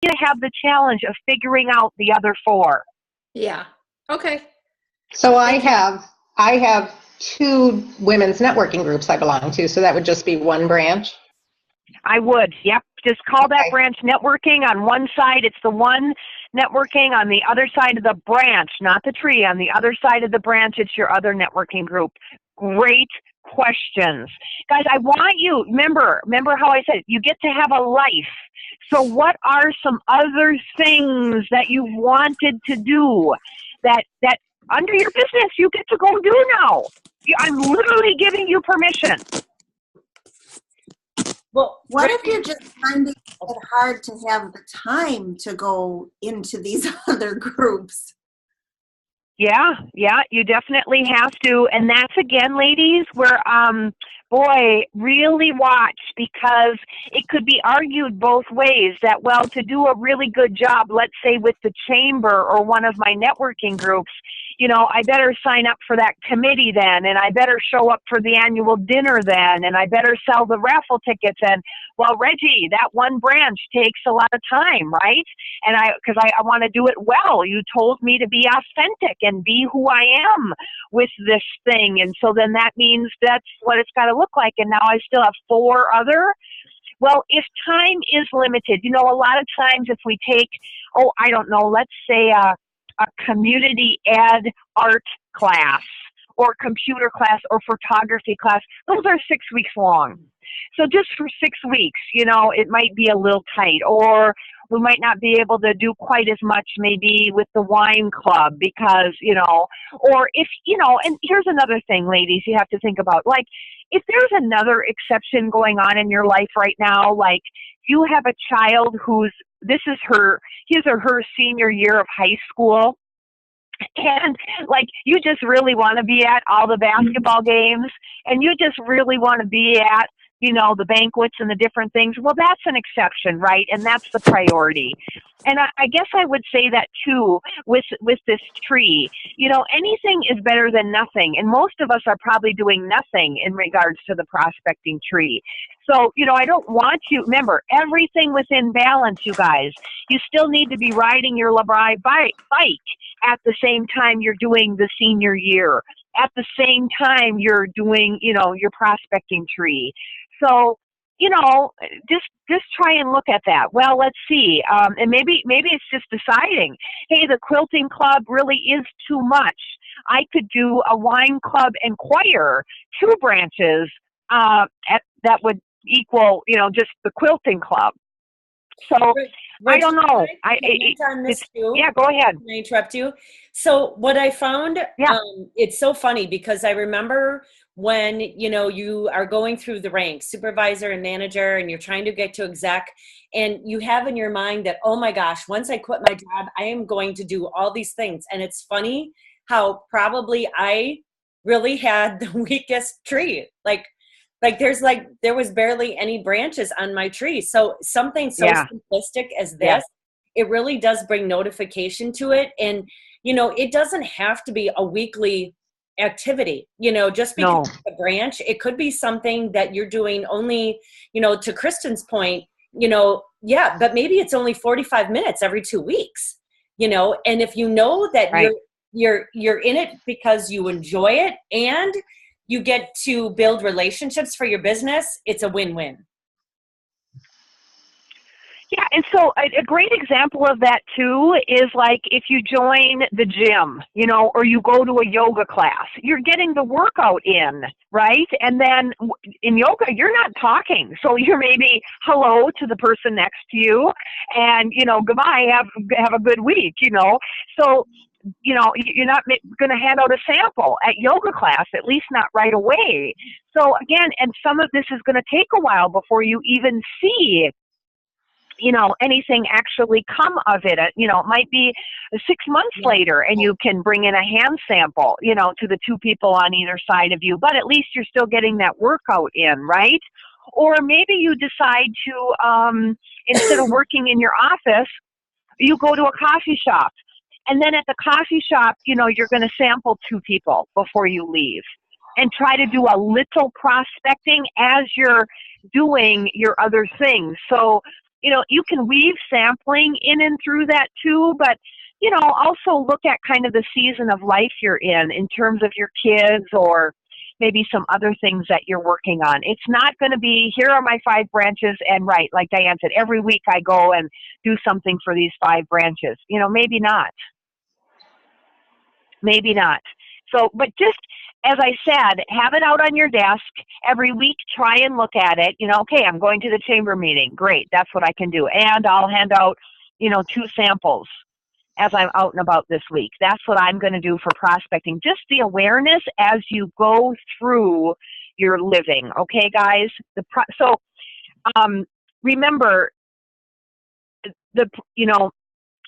to have the challenge of figuring out the other four. Yeah. Okay. So Thank you. I have two women's networking groups I belong to, so that would just be one branch. I would, yep. Just call that Okay. branch networking. On one side, it's the one networking. On the other side of the branch, not the tree, on the other side of the branch, it's your other networking group. Great questions. Guys, I want you, remember how I said, you get to have a life. So what are some other things that you wanted to do that under your business you get to go do now? I'm literally giving you permission. Well, What if you're just finding it hard to have the time to go into these other groups? Yeah, you definitely have to. And that's again, ladies, where, boy, really watch, because it could be argued both ways that, well, to do a really good job, let's say with the chamber or one of my networking groups, I better sign up for that committee then, and I better show up for the annual dinner then, and I better sell the raffle tickets. And, well, Reggie, that one branch takes a lot of time, right? And because I want to do it well. You told me to be authentic and be who I am with this thing. And so then that means that's what it's got to look like. And now I still have four other. Well, if time is limited, a lot of times if we take, I don't know, let's say a community ed art class or computer class or photography class, those are 6 weeks long. So just for 6 weeks, it might be a little tight, or we might not be able to do quite as much maybe with the wine club because, or if, and here's another thing, ladies, you have to think about, like, if there's another exception going on in your life right now, like you have a child his or her senior year of high school, and like you just really want to be at all the basketball games, and you just really want to be at the banquets and the different things, well, that's an exception, right? And that's the priority. And I guess I would say that too with this tree. Anything is better than nothing, and most of us are probably doing nothing in regards to the prospecting tree. So, I don't want you, remember, everything within balance, you guys. You still need to be riding your LeBri bike at the same time you're doing the senior year. At the same time you're doing, your prospecting tree. So, just try and look at that. Well, let's see. And maybe it's just deciding, hey, the quilting club really is too much. I could do a wine club and choir, 2 branches, that would equal, just the quilting club. So I don't know. Yeah, go ahead. Can I interrupt you? So what I found, yeah. It's so funny because I remember when, you are going through the ranks, supervisor and manager, and you're trying to get to exec, and you have in your mind that, oh my gosh, once I quit my job, I am going to do all these things. And it's funny how probably I really had the weakest tree. Like there was barely any branches on my tree. So something so simplistic as this, it really does bring notification to it. And, it doesn't have to be a weekly activity, just because it's a branch. It could be something that you're doing only, to Kristen's point, but maybe it's only 45 minutes every 2 weeks, and if you know that you're in it because you enjoy it and you get to build relationships for your business, it's a win-win. Yeah, and so a great example of that too is like if you join the gym, or you go to a yoga class, you're getting the workout in, right? And then in yoga, you're not talking. So you're maybe hello to the person next to you and, goodbye, have a good week, So, you're not going to hand out a sample at yoga class, at least not right away. So again, and some of this is going to take a while before you even see anything actually come of it. It might be 6 months later and you can bring in a hand sample, to the 2 people on either side of you, but at least you're still getting that workout in, right? Or maybe you decide to, instead of working in your office, you go to a coffee shop. And then at the coffee shop, you're going to sample 2 people before you leave and try to do a little prospecting as you're doing your other things. So, you can weave sampling in and through that too, but, also look at kind of the season of life you're in terms of your kids or maybe some other things that you're working on. It's not going to be, here are my 5 branches, and right, like Diane said, every week I go and do something for these 5 branches. Maybe not. Maybe not. So, but just, as I said, have it out on your desk every week. Try and look at it. Okay, I'm going to the chamber meeting. Great, that's what I can do. And I'll hand out, 2 samples as I'm out and about this week. That's what I'm going to do for prospecting. Just the awareness as you go through your living. Okay, guys? Remember,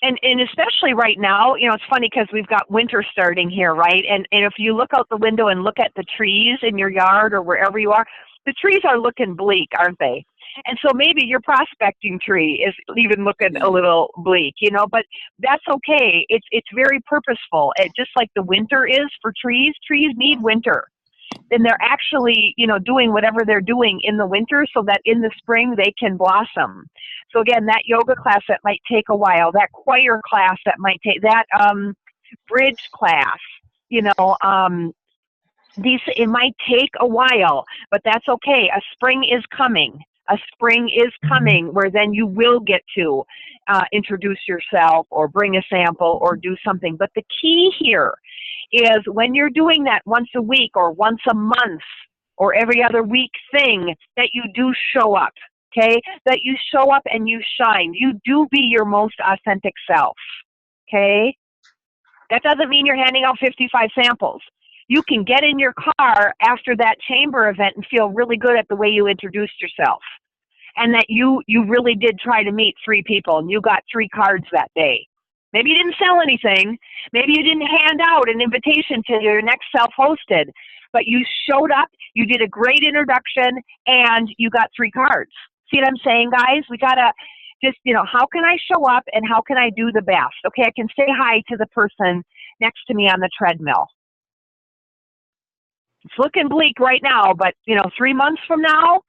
and especially right now, it's funny because we've got winter starting here, right? And if you look out the window and look at the trees in your yard or wherever you are, the trees are looking bleak, aren't they? And so maybe your prospecting tree is even looking a little bleak, but that's okay. It's very purposeful. Just like the winter is for trees, trees need winter. And they're actually, doing whatever they're doing in the winter so that in the spring they can blossom. So again, that yoga class that might take a while, that choir class that might take, that bridge class, it might take a while, but that's okay. A spring is coming. A spring is coming where then you will get to introduce yourself or bring a sample or do something. But the key here is when you're doing that once a week or once a month or every other week thing, that you do show up, okay? That you show up and you shine. You do be your most authentic self, okay? That doesn't mean you're handing out 55 samples. You can get in your car after that chamber event and feel really good at the way you introduced yourself. And that you really did try to meet 3 people and you got 3 cards that day. Maybe you didn't sell anything. Maybe you didn't hand out an invitation to your next self-hosted, but you showed up, you did a great introduction, and you got 3 cards. See what I'm saying, guys? We got to just, how can I show up and how can I do the best? Okay, I can say hi to the person next to me on the treadmill. It's looking bleak right now, but, 3 months from now,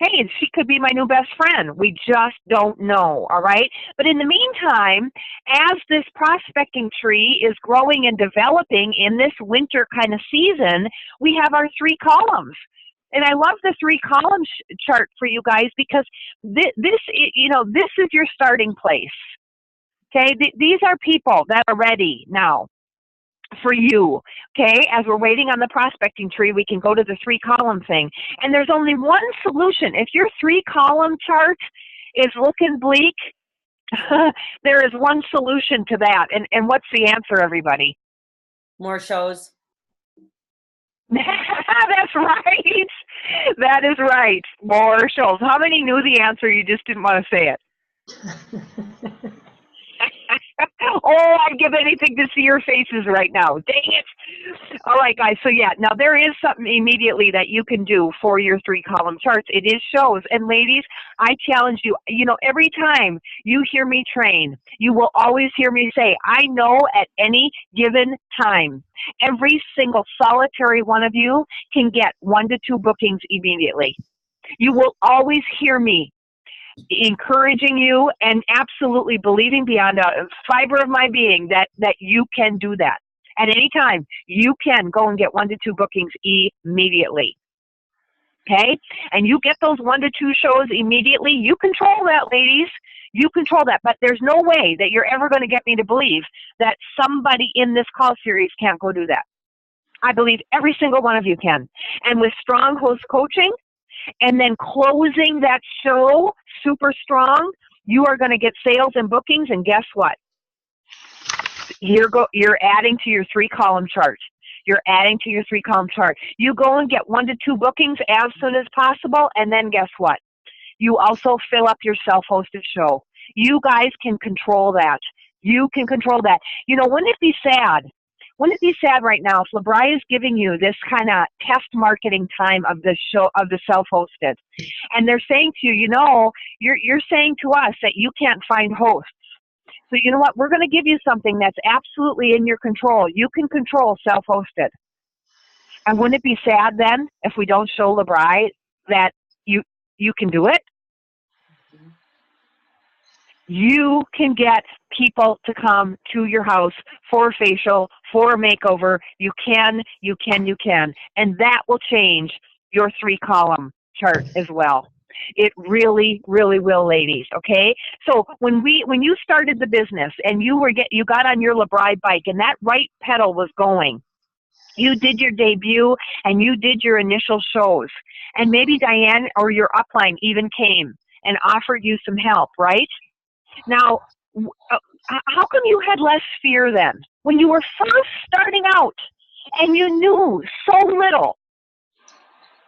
hey, she could be my new best friend. We just don't know, all right? But in the meantime, as this prospecting tree is growing and developing in this winter kind of season, we have our 3 columns. And I love the 3 column chart for you guys because this is your starting place, okay? These are people that are ready now for you, okay? As we're waiting on the prospecting tree, we can go to the 3 column thing. And there's only one solution. If your 3 column chart is looking bleak, there is one solution to that. And what's the answer, everybody? More shows. That's right. That is right. More shows. How many knew the answer? You just didn't want to say it. Oh, I'd give anything to see your faces right now. Dang it. All right, guys. So, yeah, now there is something immediately that you can do for your 3 column charts. It is shows. And ladies, I challenge you, every time you hear me train, you will always hear me say, I know at any given time, every single solitary one of you can get 1 to 2 bookings immediately. You will always hear me encouraging you and absolutely believing beyond a fiber of my being that you can do that. At any time, you can go and get 1 to 2 bookings immediately. Okay? And you get those 1 to 2 shows immediately. You control that, ladies. You control that. But there's no way that you're ever going to get me to believe that somebody in this call series can't go do that. I believe every single one of you can. And with Strong Host Coaching, and then closing that show super strong, you are going to get sales and bookings, and guess what? You're adding to your 3 column chart. You're adding to your 3 column chart. You go and get 1 to 2 bookings as soon as possible, and then guess what? You also fill up your self-hosted show. You guys can control that. You can control that. Wouldn't it be sad? Wouldn't it be sad right now if LeBri is giving you this kind of test marketing time of the show, of the self-hosted, and they're saying to you, you're saying to us that you can't find hosts. So you know what? We're going to give you something that's absolutely in your control. You can control self-hosted. And wouldn't it be sad then if we don't show LeBri that you can do it? You can get people to come to your house for a facial, for a makeover. You can. And that will change your 3-column chart as well. It really, really will, ladies. Okay. So when you started the business and you got on your LeBri bike and that right pedal was going, you did your debut and you did your initial shows, and maybe Diane or your upline even came and offered you some help, right? Now, how come you had less fear then when you were first starting out and you knew so little?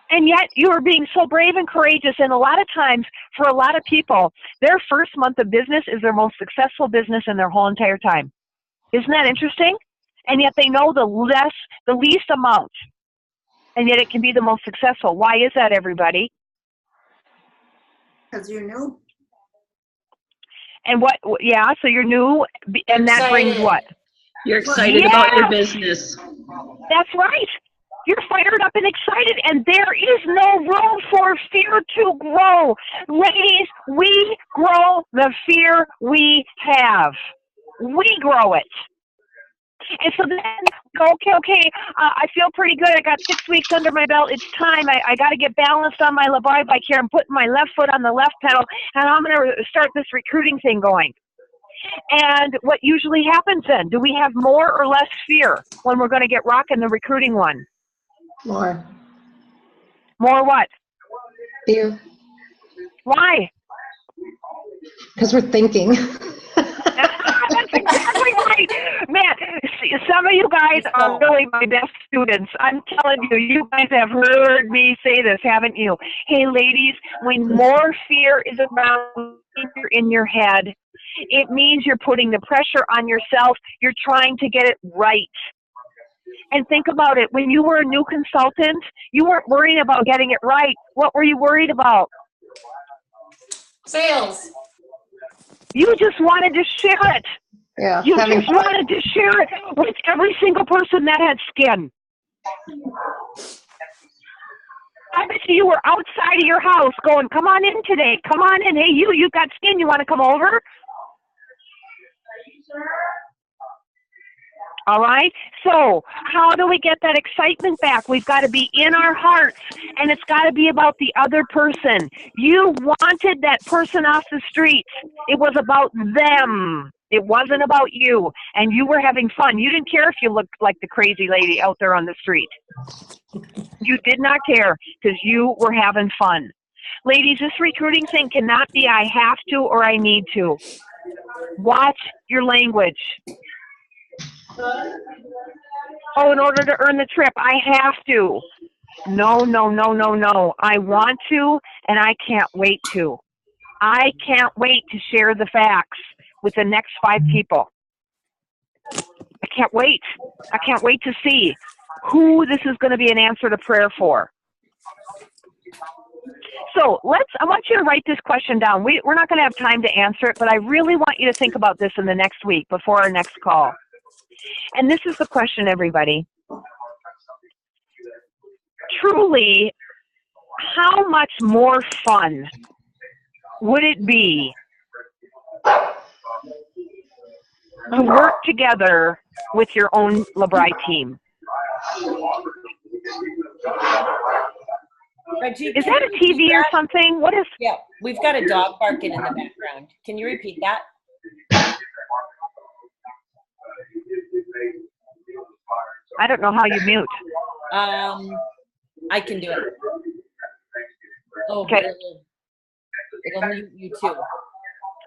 And yet you were being so brave and courageous. And a lot of times, for a lot of people, their first month of business is their most successful business in their whole entire time. Isn't that interesting? And yet they know the least amount. And yet it can be the most successful. Why is that, everybody? Because you're new. And so you're new, and that brings what? You're excited about your business. That's right. You're fired up and excited, and there is no room for fear to grow. Ladies, we grow the fear we have. We grow it. And so then, okay, I feel pretty good. I got 6 weeks under my belt. It's time. I got to get balanced on my LeBri bike here. I'm putting my left foot on the left pedal, and I'm going to start this recruiting thing going. And what usually happens then? Do we have more or less fear when we're going to get rocking the recruiting one? More. More what? Fear. Why? Because we're thinking. That's exactly right. Man, some of you guys are really my best students. I'm telling you, you guys have heard me say this, haven't you? Hey, ladies, when more fear is around in your head, it means you're putting the pressure on yourself. You're trying to get it right. And think about it. When you were a new consultant, you weren't worrying about getting it right. What were you worried about? Sales. You just wanted to share it. Yeah. You just wanted to share it with every single person that had skin. I bet you were outside of your house going, come on in today. Come on in. Hey, you've got skin. You want to come over? All right. So how do we get that excitement back? We've got to be in our hearts, and it's got to be about the other person. You wanted that person off the street. It was about them. It wasn't about you, and you were having fun. You didn't care if you looked like the crazy lady out there on the street. You did not care because you were having fun. Ladies, this recruiting thing cannot be I have to or I need to. Watch your language. Oh, in order to earn the trip, I have to. No. I want to, and I can't wait to. I can't wait to share the facts with the next 5 people. I can't wait. I can't wait to see who this is going to be an answer to prayer for. So I want you to write this question down. We're not going to have time to answer it, but I really want you to think about this in the next week before our next call. And this is the question, everybody. Truly, how much more fun would it be to work together with your own LeBri team? Reggie, is that a TV or something? What is? Yeah, we've got a dog barking in the background. Can you repeat that? I don't know how you mute. I can do it. Oh, okay. It'll mute you too.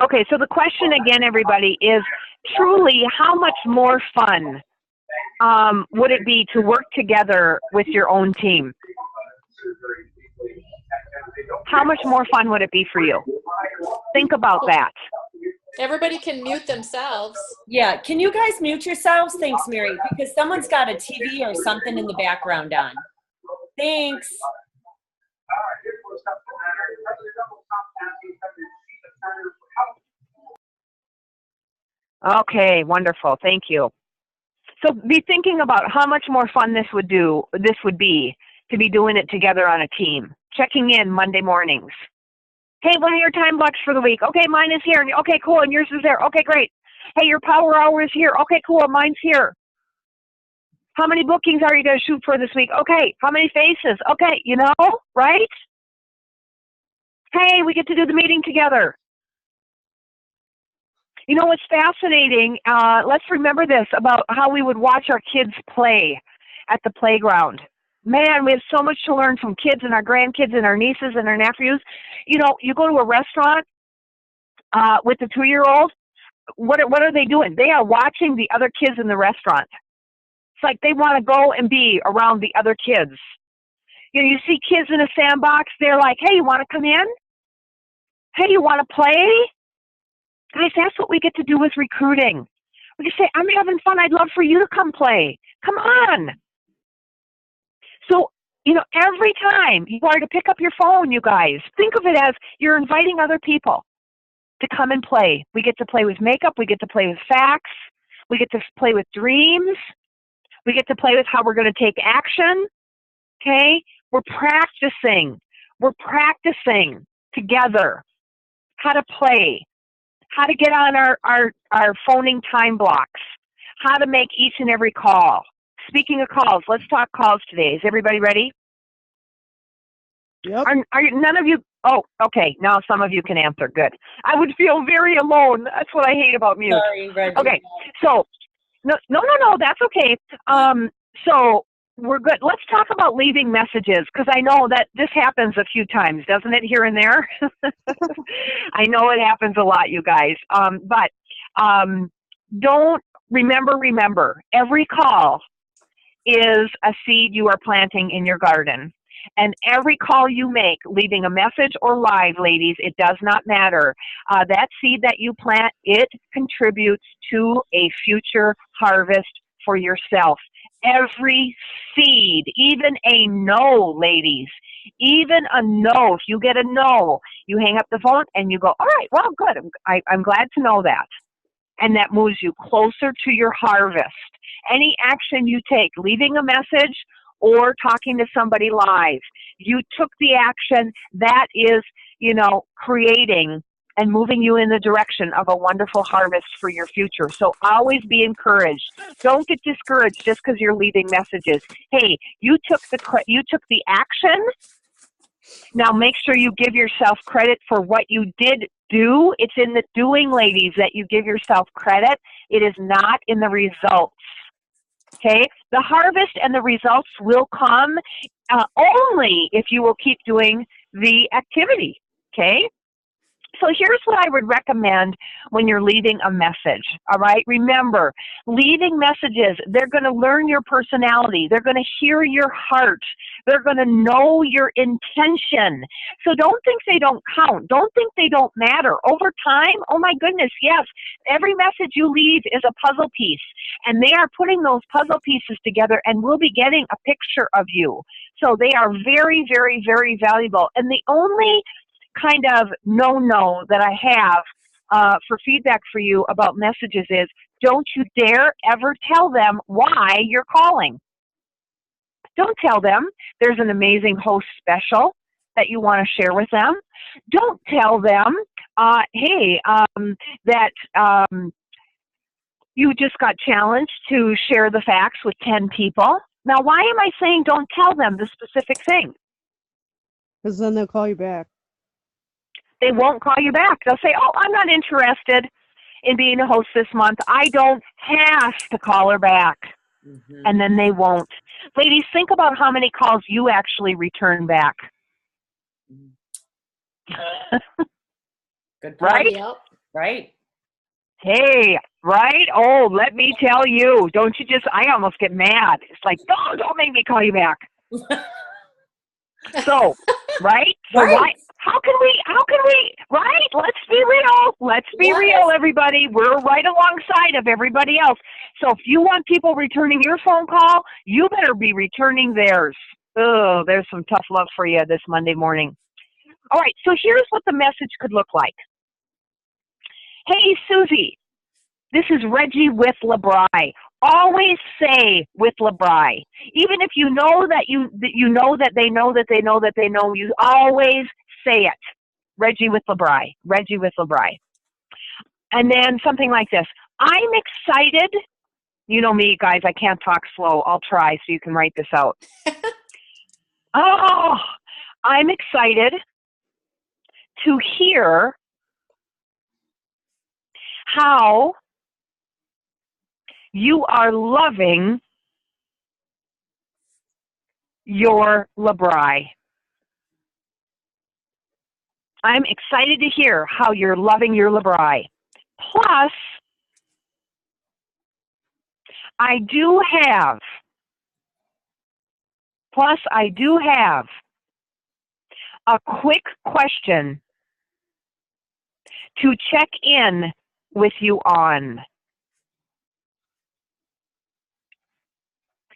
Okay, so the question again, everybody, is truly how much more fun would it be to work together with your own team? How much more fun would it be for you? Think about that. Everybody can mute themselves. Yeah, can you guys mute yourselves? Thanks, Mary, because someone's got a TV or something in the background on. Thanks. Okay, wonderful. Thank you. So be thinking about how much more fun this would be to be doing it together on a team. Checking in Monday mornings. Hey, what are your time blocks for the week? Okay, mine is here. Okay, cool. And yours is there. Okay, great. Hey, your power hour is here. Okay, cool. Mine's here. How many bookings are you going to shoot for this week? Okay. How many faces? Okay, right? Hey, we get to do the meeting together. You know what's fascinating? Let's remember this about how we would watch our kids play at the playground. Man, we have so much to learn from kids and our grandkids and our nieces and our nephews. You go to a restaurant with the 2-year-old. What are they doing? They are watching the other kids in the restaurant. It's like they want to go and be around the other kids. You see kids in a sandbox. They're like, hey, you want to come in? Hey, you want to play? Guys, that's what we get to do with recruiting. We can say, I'm having fun. I'd love for you to come play. Come on. So, every time you are to pick up your phone, you guys, think of it as you're inviting other people to come and play. We get to play with makeup. We get to play with facts. We get to play with dreams. We get to play with how we're going to take action. Okay? We're practicing. We're practicing together how to play, how to get on our phoning time blocks, how to make each and every call. Speaking of calls, let's talk calls today. Is everybody ready? Yep. Are none of you? Oh, okay. Now some of you can answer. Good. I would feel very alone. That's what I hate about mute. Sorry, Reggie. Okay. So, no. That's okay. So we're good. Let's talk about leaving messages, because I know that this happens a few times, doesn't it, here and there? I know it happens a lot, you guys. But don't remember, every call is a seed you are planting in your garden. And every call you make, leaving a message or live, ladies, it does not matter. That seed that you plant, it contributes to a future harvest for yourself. Every seed, even a no, ladies, even a no. If you get a no, you hang up the phone and you go, all right, well, good. I'm glad to know that. And that moves you closer to your harvest. Any action you take, leaving a message or talking to somebody live, you took the action. That is, creating and moving you in the direction of a wonderful harvest for your future. So always be encouraged. Don't get discouraged just because you're leaving messages. Hey, you took the action. Now make sure you give yourself credit for what you did do. It's in the doing, ladies, that you give yourself credit. It is not in the results. Okay? The harvest and the results will come only if you will keep doing the activity. Okay? So here's what I would recommend when you're leaving a message, all right? Remember, leaving messages, they're going to learn your personality. They're going to hear your heart. They're going to know your intention. So don't think they don't count. Don't think they don't matter. Over time, oh my goodness, yes, every message you leave is a puzzle piece, and they are putting those puzzle pieces together, and we'll be getting a picture of you. So they are very, very, very valuable. And the only kind of no that I have for feedback for you about messages is, don't you dare ever tell them why you're calling. Don't tell them there's an amazing host special that you want to share with them. Don't tell them, hey, that you just got challenged to share the facts with 10 people. Now, why am I saying don't tell them the specific thing? Because then they'll call you back. They won't call you back. They'll say, oh, I'm not interested in being a host this month. I don't have to call her back. Mm-hmm. And then they won't. Ladies, think about how many calls you actually return back. Good point. Right? Yep. Right. Hey, right? Oh, let me tell you. Don't you just, I almost get mad. It's like, don't make me call you back. So, right? So right. why? How can we, right? Let's be real. Let's be real, everybody. We're right alongside of everybody else. So if you want people returning your phone call, you better be returning theirs. Oh, there's some tough love for you this Monday morning. All right, so here's what the message could look like. Hey, Susie, this is Reggie with LeBri. Always say with LeBri. Even if you know that you know that they know that they know that they know, you always say it. Reggie with LeBry. Reggie with LeBry. And then something like this. I'm excited. You know me, guys. I can't talk slow. I'll try so you can write this out. Oh, I'm excited to hear how you are loving your LeBry. I'm excited to hear how you're loving your LeBry. Plus, I do have a quick question to check in with you on.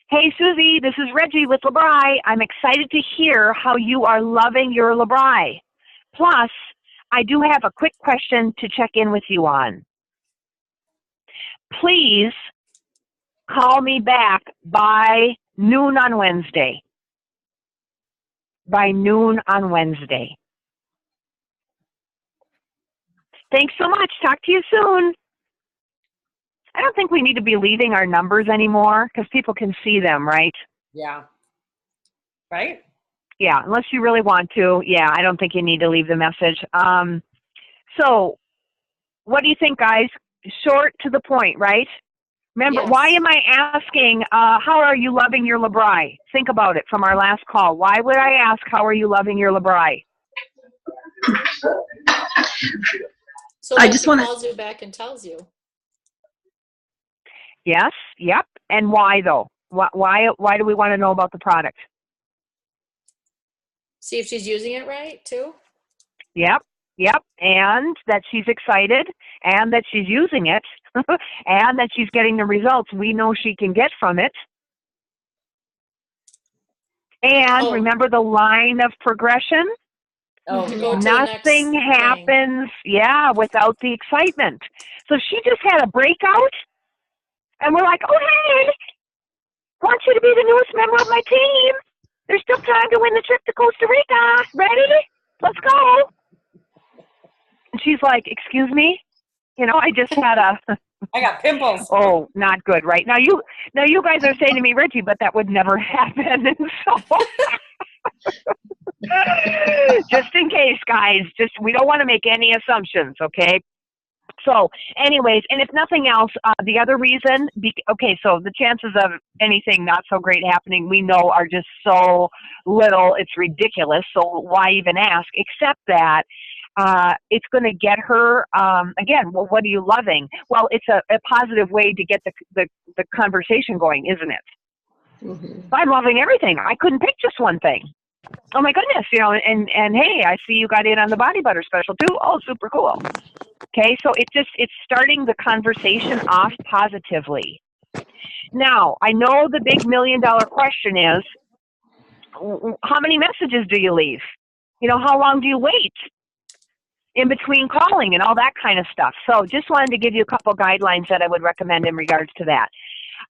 Hey, Susie, this is Reggie with LeBry. I'm excited to hear how you are loving your LeBry. Plus, I do have a quick question to check in with you on. Please call me back by noon on Wednesday. By noon on Wednesday. Thanks so much. Talk to you soon. I don't think we need to be leaving our numbers anymore because people can see them, right? Yeah. Right? Yeah, unless you really want to. Yeah, I don't think you need to leave the message. So what do you think, guys? Short to the point, right? Remember, Yes. why am I asking, how are you loving your LeBry? Think about it from our last call. Why would I ask, how are you loving your LeBry? So I that just she wanna- calls you back and tells you. Yes, yep. And why, though? Why do we want to know about the product? See if she's using it right, too. Yep. And that she's excited and that she's using it and that she's getting the results we know she can get from it. And remember the line of progression? Oh, To yeah. go to the next Nothing thing. happens, without the excitement. So she just had a breakout and we're like, oh, hey, I want you to be the newest member of my team. There's still time to win the trip to Costa Rica. Ready? Let's go. And she's like, excuse me? You know, I just had I got pimples. oh, not good, right? Now you guys are saying to me, Reggie, but that would never happen. And so just in case, guys, we don't want to make any assumptions, okay? So anyways, and if nothing else, the other reason, so the chances of anything not so great happening, we know are just so little, it's ridiculous. So why even ask? Except that it's going to get her, again, well, what are you loving? Well, it's a positive way to get the conversation going, isn't it? Mhm. I'm loving everything. I couldn't pick just one thing. Oh my goodness, and hey, I see you got in on the body butter special too. Oh, super cool. Okay, so it's starting the conversation off positively. Now, I know the big $1 million question is, how many messages do you leave? You know, how long do you wait in between calling and all that kind of stuff? So just wanted to give you a couple guidelines that I would recommend in regards to that.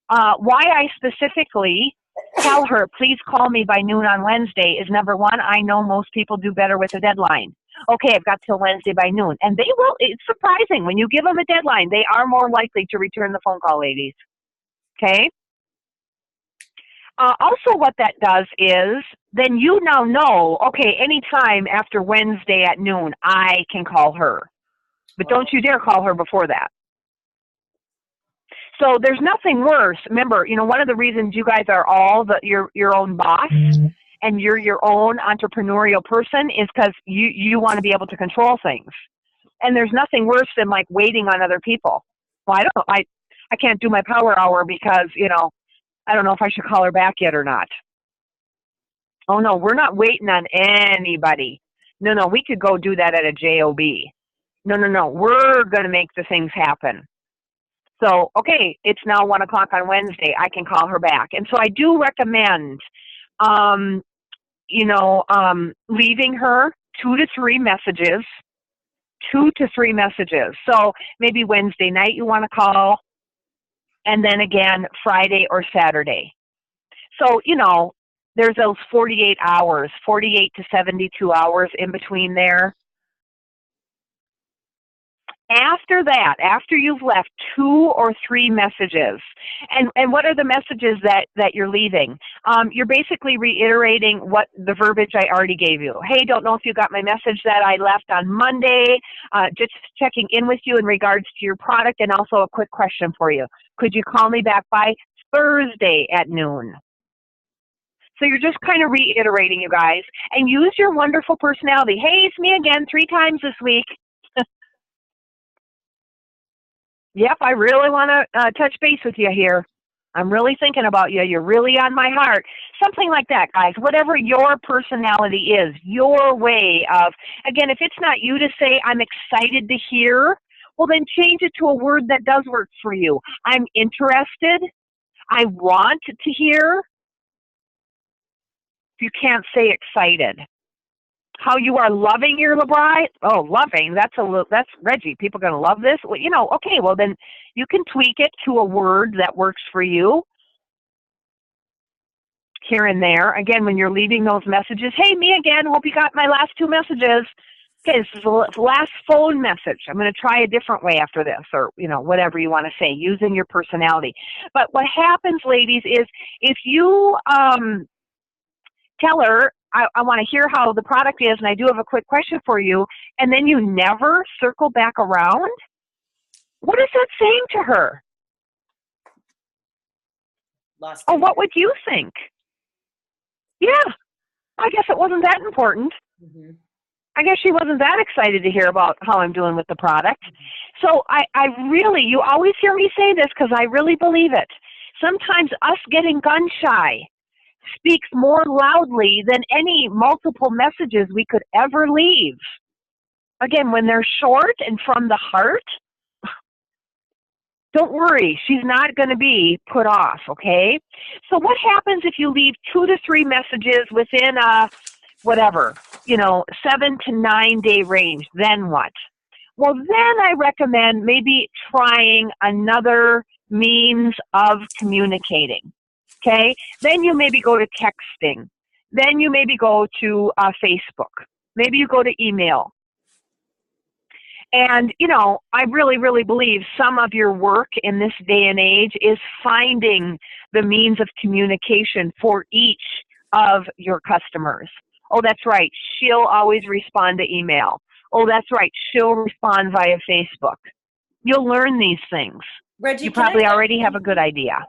Why I specifically tell her, please call me by noon on Wednesday is number one, I know most people do better with a deadline. Okay, I've got till Wednesday by noon. And they will, it's surprising. When you give them a deadline, they are more likely to return the phone call, ladies. Okay? Also, what that does is, then you now know, okay, anytime after Wednesday at noon, I can call her. But don't you dare call her before that. So there's nothing worse. Remember, you know, one of the reasons you guys are all your own boss and you're your own entrepreneurial person is because you want to be able to control things. And there's nothing worse than like waiting on other people. Well, I can't do my power hour because, you know, I don't know if I should call her back yet or not. Oh no, we're not waiting on anybody. No, we could go do that at a JOB. No, we're going to make the things happen. So, okay, it's now 1 o'clock on Wednesday. I can call her back. And so I do recommend, leaving her 2 to 3 messages. 2 to 3 messages. So maybe Wednesday night you want to call, and then again Friday or Saturday. So, you know, there's those 48 to 72 hours in between there. after that, after you've left 2 or 3 messages, and what are the messages that you're leaving? You're basically reiterating what the verbiage I already gave you. Hey, don't know if you got my message that I left on Monday. Just checking in with you in regards to your product, and also a quick question for you. Could you call me back by Thursday at noon? So you're just kind of reiterating, you guys, and use your wonderful personality. Hey, it's me again 3 times this week. Yep, I really want to touch base with you here. I'm really thinking about you. You're really on my heart. Something like that, guys. Whatever your personality is, your way of, again, if it's not you to say, I'm excited to hear, well, then change it to a word that does work for you. I'm interested. I want to hear. If you can't say excited. How you are loving your bride? Oh, loving, that's Reggie. People are going to love this. Well, you know, okay, well then you can tweak it to a word that works for you here and there. Again, when you're leaving those messages, hey, me again, hope you got my last 2 messages. Okay, this is the last phone message. I'm going to try a different way after this, or, you know, whatever you want to say, using your personality. But what happens, ladies, is if you tell her, I want to hear how the product is, and I do have a quick question for you, and then you never circle back around, what is that saying to her? Lost Oh, it. what would you think? Yeah, I guess it wasn't that important. Mm-hmm. I guess she wasn't that excited to hear about how I'm doing with the product. So I really, you always hear me say this because I really believe it. Sometimes us getting gun shy speaks more loudly than any multiple messages we could ever leave. Again, when they're short and from the heart, don't worry, she's not going to be put off, okay? So what happens if you leave 2 to 3 messages within a, whatever, 7 to 9 day range? Then what? Well, then I recommend maybe trying another means of communicating. Okay, then you maybe go to texting. Then you maybe go to Facebook. Maybe you go to email. And, I really, really believe some of your work in this day and age is finding the means of communication for each of your customers. Oh, that's right. She'll always respond to email. Oh, that's right. She'll respond via Facebook. You'll learn these things. Reggie, You probably already have a good idea.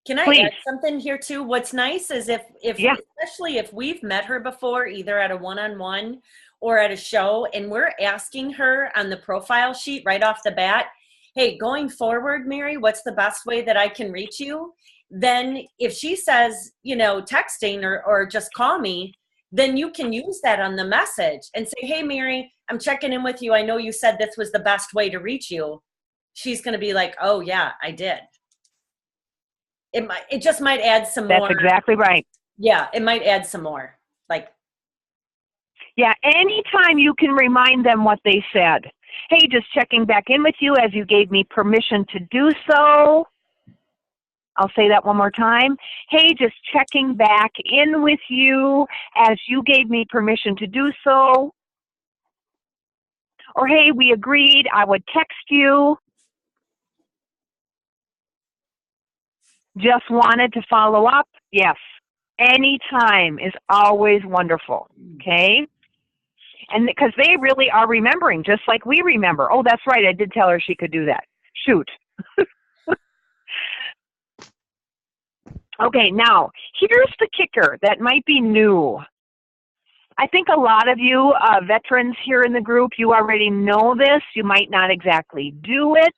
Can I Please. add something here too? What's nice is if Yeah. especially if we've met her before, either at a one-on-one or at a show, and we're asking her on the profile sheet right off the bat, hey, going forward, Mary, what's the best way that I can reach you? Then if she says, texting or just call me, then you can use that on the message and say, hey, Mary, I'm checking in with you. I know you said this was the best way to reach you. She's going to be like, oh yeah, I did. It just might add some more. That's exactly right. Yeah, it might add some more. Yeah, anytime you can remind them what they said. Hey, just checking back in with you as you gave me permission to do so. I'll say that one more time. Hey, just checking back in with you as you gave me permission to do so. Or hey, we agreed I would text you. Just wanted to follow up. Yes. Anytime is always wonderful. Okay? And because they really are remembering, just like we remember. Oh, that's right. I did tell her she could do that. Shoot. Okay, now, here's the kicker that might be new. I think a lot of you veterans here in the group, you already know this. You might not exactly do it.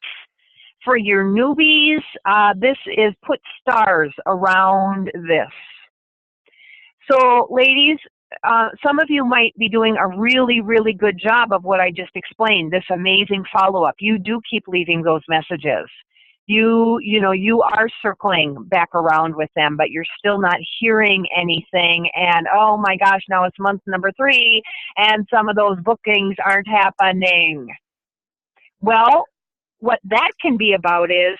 For your newbies, this is put stars around this. So, ladies, some of you might be doing a really, really good job of what I just explained, this amazing follow-up. You do keep leaving those messages. You are circling back around with them, but you're still not hearing anything. And, oh my gosh, now it's month number 3, and some of those bookings aren't happening. Well, what that can be about is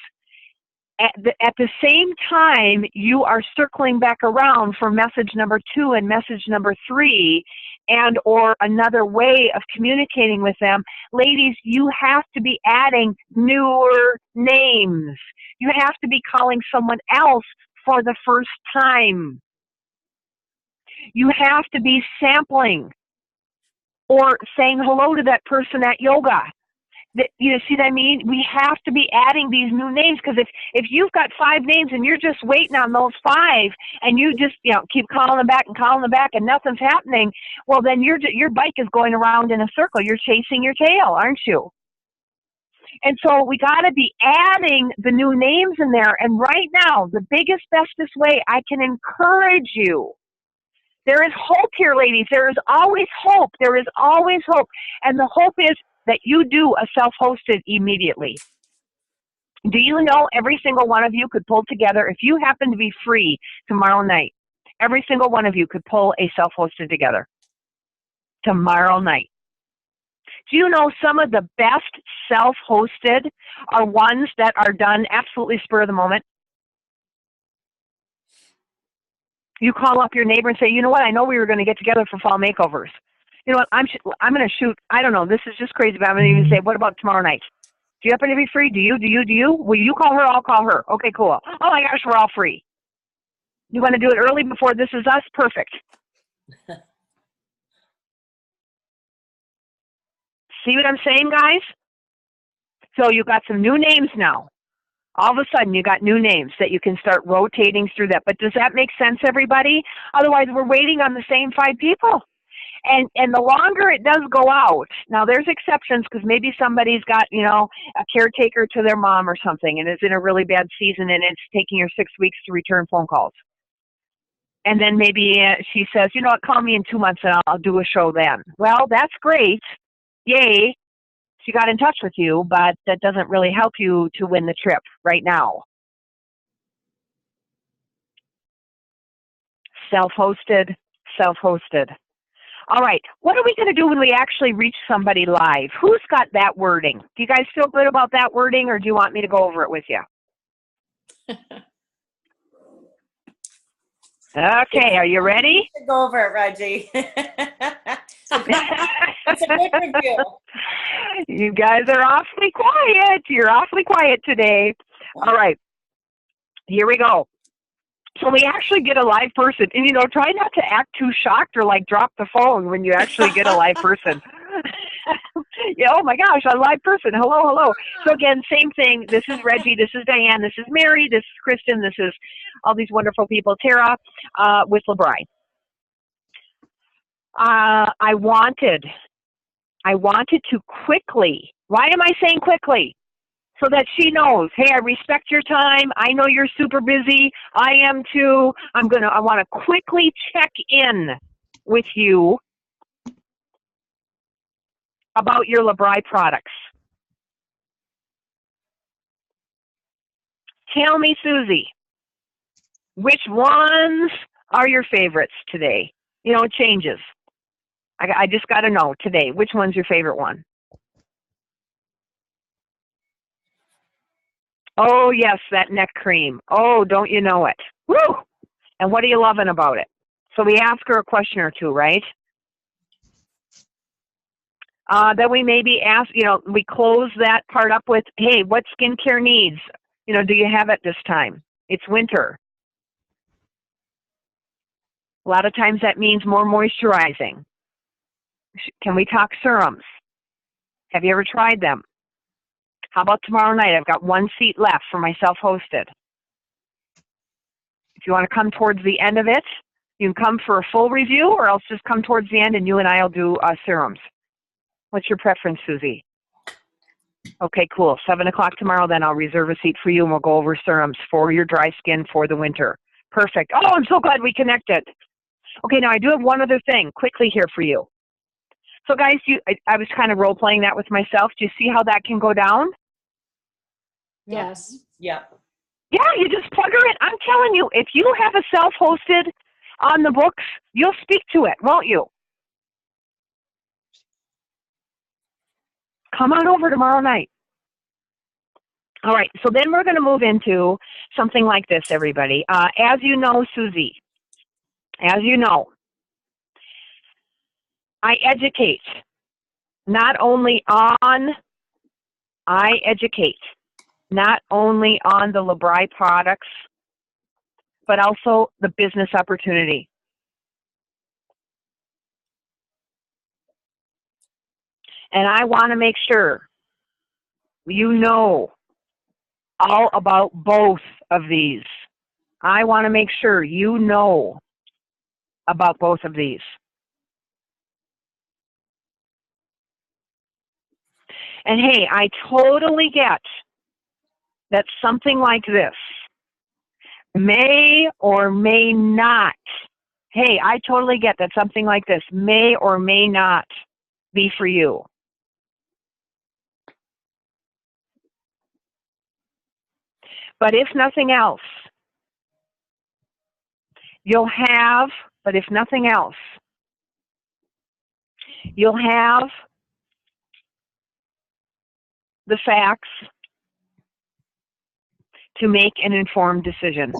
at the same time, you are circling back around for message number 2 and message number 3, and or another way of communicating with them. Ladies, you have to be adding newer names. You have to be calling someone else for the first time. You have to be sampling or saying hello to that person at yoga. You see what I mean? We have to be adding these new names, because if you've got 5 names and you're just waiting on those 5 and you just keep calling them back and nothing's happening, well then your bike is going around in a circle. You're chasing your tail, aren't you? And so we got to be adding the new names in there. And right now, the biggest, bestest way I can encourage you, there is hope here, ladies. There is always hope. There is always hope. And the hope is that you do a self-hosted immediately. Do you know every single one of you could pull together, if you happen to be free tomorrow night, every single one of you could pull a self-hosted together tomorrow night. Do you know some of the best self-hosted are ones that are done absolutely spur of the moment? You call up your neighbor and say, you know what, I know we were going to get together for fall makeovers. You know what, I'm going to shoot, I don't know, this is just crazy, but I'm going to even say, what about tomorrow night? Do you happen to be free? Do you? Will you call her? I'll call her. Okay, cool. Oh my gosh, we're all free. You want to do it early before This Is Us? Perfect. See what I'm saying, guys? So you got some new names now. All of a sudden, you got new names that you can start rotating through that. But does that make sense, everybody? Otherwise, we're waiting on the same 5 people. And the longer it does go out, now there's exceptions, because maybe somebody's got, a caretaker to their mom or something and is in a really bad season and it's taking her 6 weeks to return phone calls. And then maybe she says, you know what, call me in 2 months and I'll do a show then. Well, that's great. Yay. She got in touch with you, but that doesn't really help you to win the trip right now. Self-hosted, self-hosted. All right, what are we going to do when we actually reach somebody live? Who's got that wording? Do you guys feel good about that wording, or do you want me to go over it with you? Okay, are you ready? Go over it, Reggie. It's a good review. You guys are awfully quiet. You're awfully quiet today. All right, here we go. So we actually get a live person, and try not to act too shocked or like drop the phone when you actually get a live person. Yeah, oh my gosh, a live person. Hello, hello. So again, same thing. This is Reggie. This is Diane. This is Mary. This is Kristen. This is all these wonderful people. Tara with LeBri. I wanted to quickly. Why am I saying quickly? So that she knows, hey, I respect your time. I know you're super busy. I am too. I want to quickly check in with you about your LeBri products. Tell me, Susie, which ones are your favorites today? It changes. I just got to know today, which one's your favorite one? Oh, yes, that neck cream. Oh, don't you know it? Woo! And what are you loving about it? So we ask her a question or two, right? Then we maybe ask, we close that part up with, hey, what skincare needs? Do you have it this time? It's winter. A lot of times that means more moisturizing. Can we talk serums? Have you ever tried them? How about tomorrow night? I've got 1 seat left for my self-hosted. If you want to come towards the end of it, you can come for a full review, or else just come towards the end and you and I will do serums. What's your preference, Susie? Okay, cool. 7 o'clock tomorrow, then I'll reserve a seat for you and we'll go over serums for your dry skin for the winter. Perfect. Oh, I'm so glad we connected. Okay, now I do have one other thing quickly here for you. So guys, I was kind of role-playing that with myself. Do you see how that can go down? Yes. Yeah. Yeah, you just plug her in. I'm telling you, if you have a self-hosted on the books, you'll speak to it, won't you? Come on over tomorrow night. All right, so then we're going to move into something like this, everybody. As you know, Susie, as you know, I educate not only on, I educate not only on the LeBri products, but also the business opportunity. And I want to make sure you know all about both of these. I want to make sure you know about both of these. And hey, I totally get that something like this may or may not, hey, I totally get that something like this may or may not be for you. But if nothing else, you'll have, but if nothing else, you'll have the facts to make an informed decision.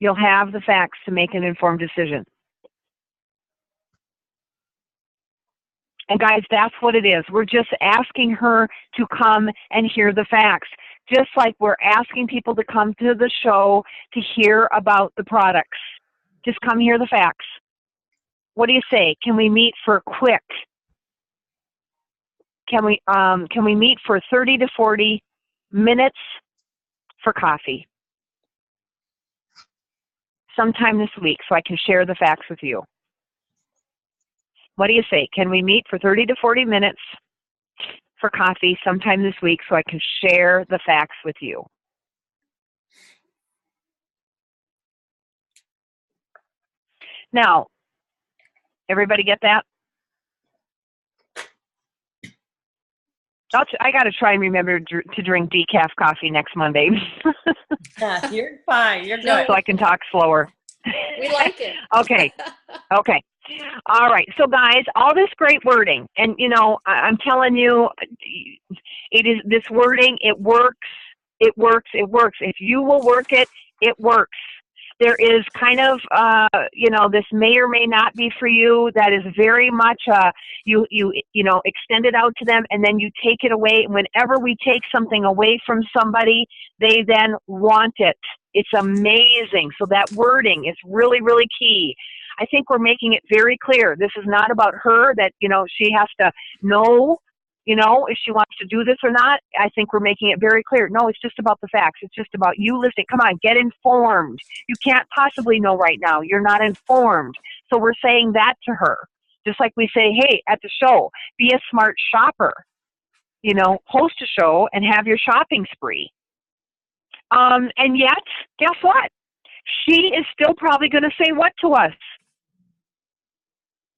You'll have the facts to make an informed decision. And guys, that's what it is. We're just asking her to come and hear the facts. Just like we're asking people to come to the show to hear about the products. Just come hear the facts. What do you say? Can we meet for quick? Can we meet for 30 to 40 minutes for coffee? Sometime this week so I can share the facts with you. What do you say? Can we meet for 30 to 40 minutes for coffee sometime this week so I can share the facts with you? Now, everybody get that? I got to try and remember to drink decaf coffee next Monday. You're fine. You're No, good. So I can talk slower. We like it. Okay. Okay. All right. So guys, all this great wording, and you know, I'm telling you, it is this wording, it works. It works. It works. If you will work it, it works. There is kind of, you know, this may or may not be for you. That is very much, you know, extend it out to them and then you take it away. And whenever we take something away from somebody, they then want it. It's amazing. So that wording is really, really key. I think we're making it very clear. This is not about her that, you know, she has to know, you know, if she wants to do this or not. I think we're making it very clear. No, it's just about the facts. It's just about you listening. Come on, get informed. You can't possibly know right now. You're not informed. So we're saying that to her. Just like we say, hey, at the show, be a smart shopper. You know, host a show and have your shopping spree. And yet, guess what? She is still probably going to say what to us?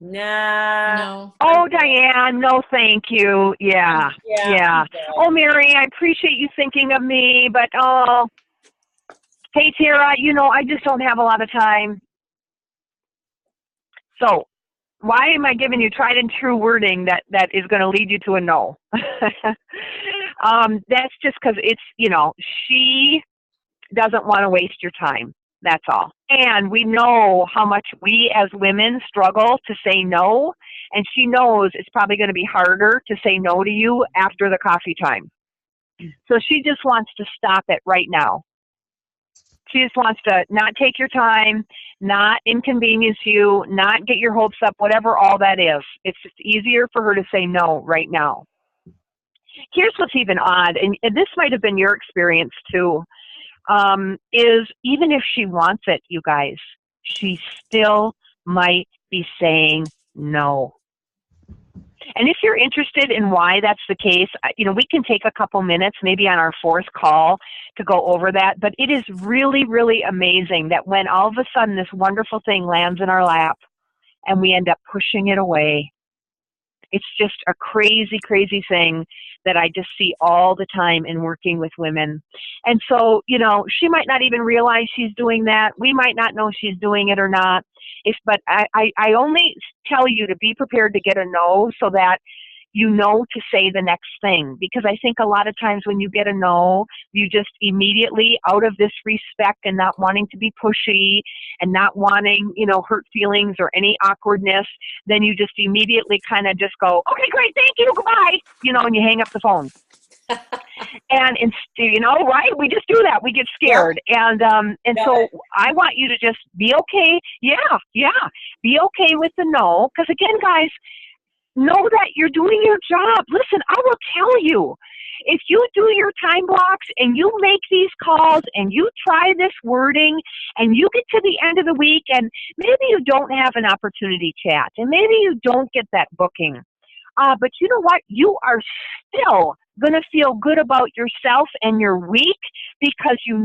Nah. No. Oh, Diane, no thank you. Yeah. Yeah. Oh, Mary, I appreciate you thinking of me, but oh, hey, Tara, you know, I just don't have a lot of time. So why am I giving you tried and true wording that is going to lead you to a no? That's just because it's, you know, she doesn't want to waste your time. That's all. And we know how much we as women struggle to say no. And she knows it's probably going to be harder to say no to you after the coffee time. So she just wants to stop it right now. She just wants to not take your time, not inconvenience you, not get your hopes up, whatever all that is. It's just easier for her to say no right now. Here's what's even odd, and this might have been your experience too, is even if she wants it, you guys, she still might be saying no. And if you're interested in why that's the case, you know, we can take a couple minutes, maybe on our fourth call, to go over that. But it is really, really amazing that when all of a sudden this wonderful thing lands in our lap and we end up pushing it away, it's just a crazy, crazy thing that I just see all the time in working with women. And so, you know, she might not even realize she's doing that. We might not know she's doing it or not. But I only tell you to be prepared to get a no so that you know to say the next thing. Because I think a lot of times when you get a no, you just immediately, out of this respect and not wanting to be pushy and not wanting, hurt feelings or any awkwardness, then you just immediately kind of just go, okay, great, thank you, goodbye, and you hang up the phone. And right? We just do that. We get scared. And so I want you to just be okay. Yeah. Be okay with the no. Because again, guys, know that you're doing your job. Listen, I will tell you, if you do your time blocks and you make these calls and you try this wording and you get to the end of the week and maybe you don't have an opportunity chat and maybe you don't get that booking. But you know what? You are still going to feel good about yourself and your week because you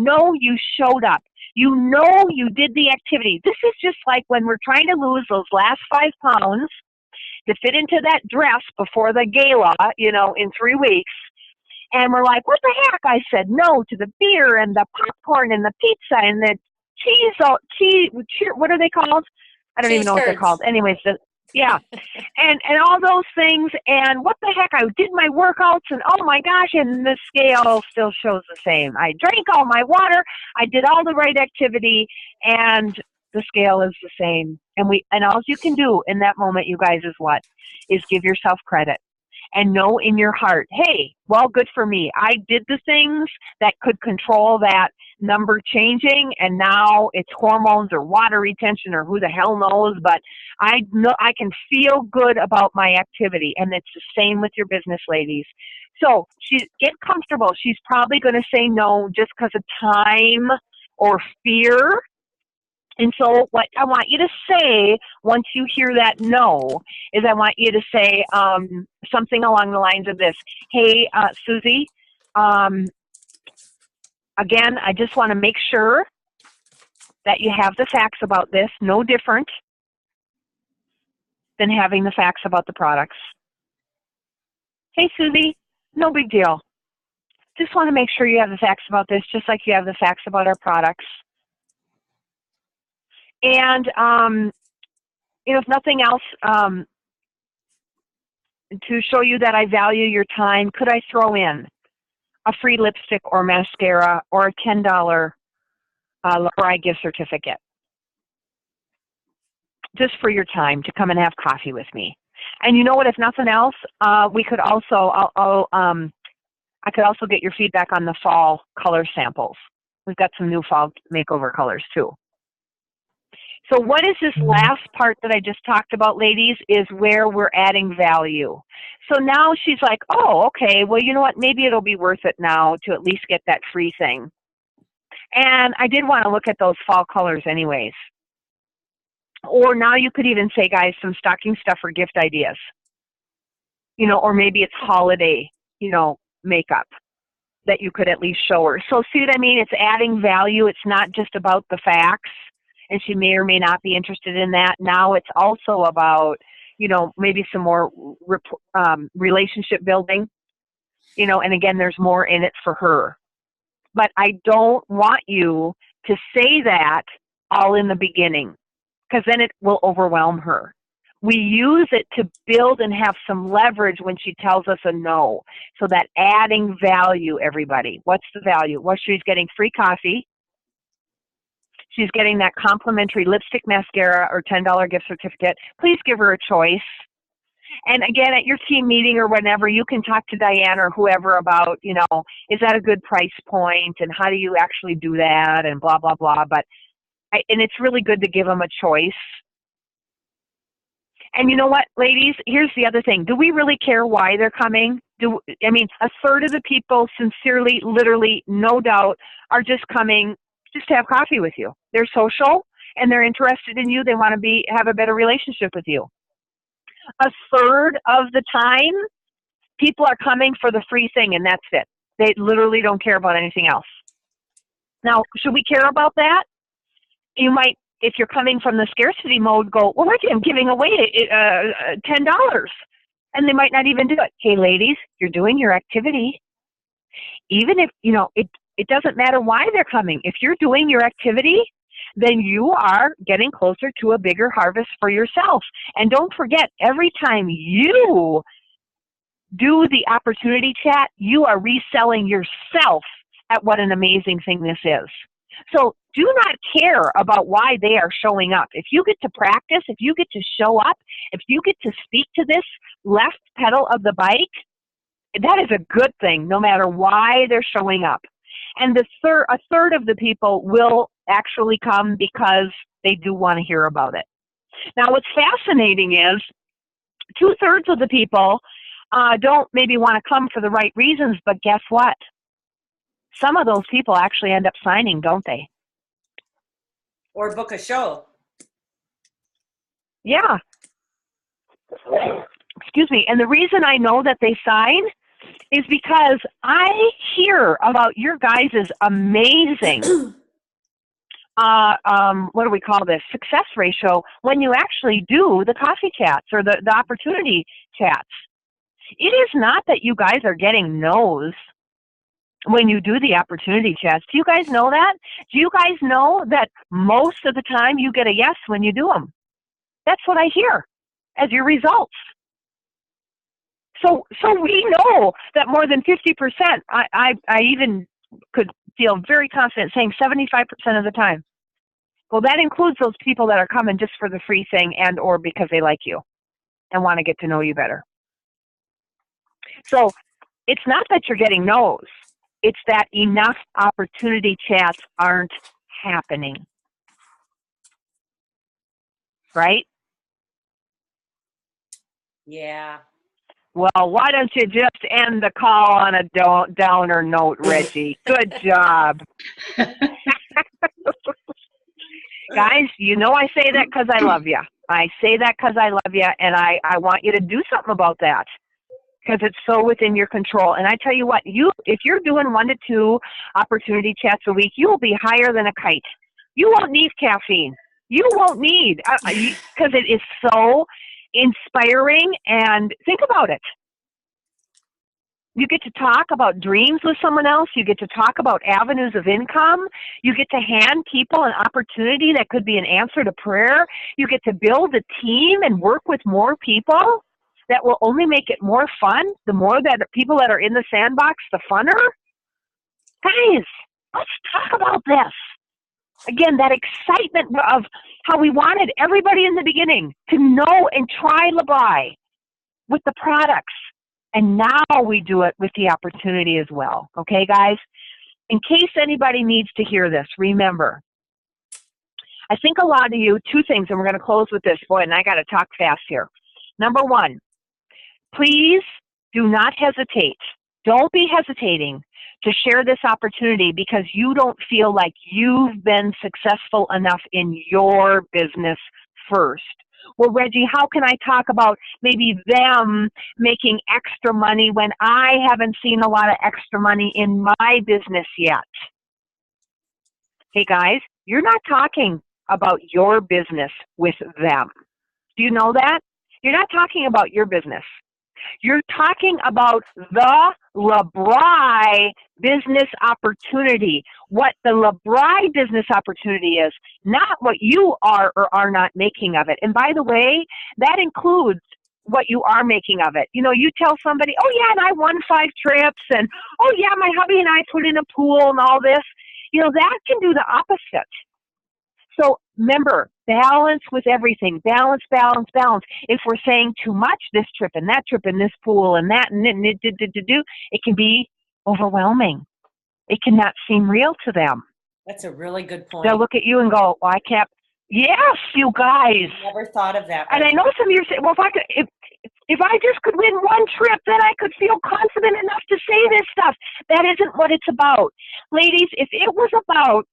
showed up. You did the activity. This is just like when we're trying to lose those last 5 pounds to fit into that dress before the gala, in 3 weeks. And we're like, what the heck? I said no to the beer and the popcorn and the pizza and the cheese, what are they called? I don't even know what they're called. Anyways, yeah. and all those things. And what the heck? I did my workouts and oh my gosh, and the scale still shows the same. I drank all my water. I did all the right activity and the scale is the same. And all you can do in that moment, you guys, is give yourself credit and know in your heart, hey, well, good for me. I did the things that could control that number changing, and now it's hormones or water retention or who the hell knows, but I know I can feel good about my activity, and it's the same with your business, ladies. So get comfortable. She's probably going to say no just because of time or fear. And so what I want you to say once you hear that no is I want you to say something along the lines of this. Hey, Susie, again, I just want to make sure that you have the facts about this, no different than having the facts about the products. Hey, Susie, no big deal. Just want to make sure you have the facts about this, just like you have the facts about our products. And, if nothing else, to show you that I value your time, could I throw in a free lipstick or mascara or a $10 LaBri gift certificate just for your time to come and have coffee with me? And you know what? If nothing else, we could also, I could also get your feedback on the fall color samples. We've got some new fall makeover colors too. So what is this last part that I just talked about, ladies, is where we're adding value. So now she's like, oh, okay, well, you know what? Maybe it'll be worth it now to at least get that free thing. And I did want to look at those fall colors anyways. Or now you could even say, guys, some stocking stuffer gift ideas. Or maybe it's holiday, makeup that you could at least show her. So see what I mean? It's adding value. It's not just about the facts. And she may or may not be interested in that. Now it's also about, maybe some more relationship building, and again, there's more in it for her. But I don't want you to say that all in the beginning, because then it will overwhelm her. We use it to build and have some leverage when she tells us a no. So that adding value, everybody. What's the value? Well, she's getting free coffee. She's getting that complimentary lipstick, mascara, or $10 gift certificate. Please give her a choice. And again, at your team meeting or whenever, you can talk to Diane or whoever about, is that a good price point and how do you actually do that and blah, blah, blah. And it's really good to give them a choice. And you know what, ladies? Here's the other thing. Do we really care why they're coming? A third of the people sincerely, literally, no doubt, are just coming just to have coffee with you. They're social and they're interested in you. They want to have a better relationship with you. A third of the time, people are coming for the free thing and that's it. They literally don't care about anything else. Now, should we care about that? You might, if you're coming from the scarcity mode, go, well, I'm giving away $10. And they might not even do it. Hey, ladies, you're doing your activity. Even if, it doesn't matter why they're coming. If you're doing your activity, then you are getting closer to a bigger harvest for yourself. And don't forget, every time you do the opportunity chat, you are reselling yourself at what an amazing thing this is. So do not care about why they are showing up. If you get to practice, if you get to show up, if you get to speak to this left pedal of the bike, that is a good thing, no matter why they're showing up. And a third of the people will actually come because they do want to hear about it. Now, what's fascinating is 2/3 of the people don't maybe want to come for the right reasons, but guess what? Some of those people actually end up signing, don't they? Or book a show. Yeah. Excuse me. And the reason I know that they sign is because I hear about your guys' amazing, what do we call this, success ratio when you actually do the coffee chats or the opportunity chats. It is not that you guys are getting no's when you do the opportunity chats. Do you guys know that? Do you guys know that most of the time you get a yes when you do them? That's what I hear as your results. So we know that more than 50%, I even could feel very confident saying 75% of the time. Well, that includes those people that are coming just for the free thing and or because they like you and want to get to know you better. So it's not that you're getting no's. It's that enough opportunity chats aren't happening. Right? Yeah. Well, why don't you just end the call on a downer note, Reggie? Good job. Guys, you know I say that because I love you. I say that because I love you, and I want you to do something about that because it's so within your control. And I tell you what, if you're doing 1 to 2 opportunity chats a week, you will be higher than a kite. You won't need caffeine. You won't need, because it is so inspiring. And think about it. You get to talk about dreams with someone else. You get to talk about avenues of income. You get to hand people an opportunity that could be an answer to prayer. You get to build a team and work with more people. That will only make it more fun. The more that people that are in the sandbox, the funner. Guys, let's talk about this. Again, that excitement of how we wanted everybody in the beginning to know and try LeBri with the products. And now we do it with the opportunity as well. Okay, guys? In case anybody needs to hear this, remember, I think a lot of you, 2 things, and we're going to close with this. Boy, and I got to talk fast here. Number 1, please do not hesitate. Don't be hesitating to share this opportunity because you don't feel like you've been successful enough in your business first. Well, Reggie, how can I talk about maybe them making extra money when I haven't seen a lot of extra money in my business yet? Hey, guys, you're not talking about your business with them. Do you know that? You're not talking about your business. You're talking about the LeBri business opportunity, what the LeBri business opportunity is, not what you are or are not making of it. And by the way, that includes what you are making of it. You know, you tell somebody, oh yeah, and I won 5 trips, and oh yeah, my hubby and I put in a pool and all this. You know, that can do the opposite. So remember, balance with everything. Balance, balance, balance. If we're saying too much, this trip and that trip and this pool and that and it can be overwhelming. It cannot seem real to them. That's a really good point. They'll look at you and go, well, I can't. Yes, you guys. Never thought of that. And I know some of you say, well, if I just could win 1 trip, then I could feel confident enough to say this stuff. That isn't what it's about. Ladies, if it was about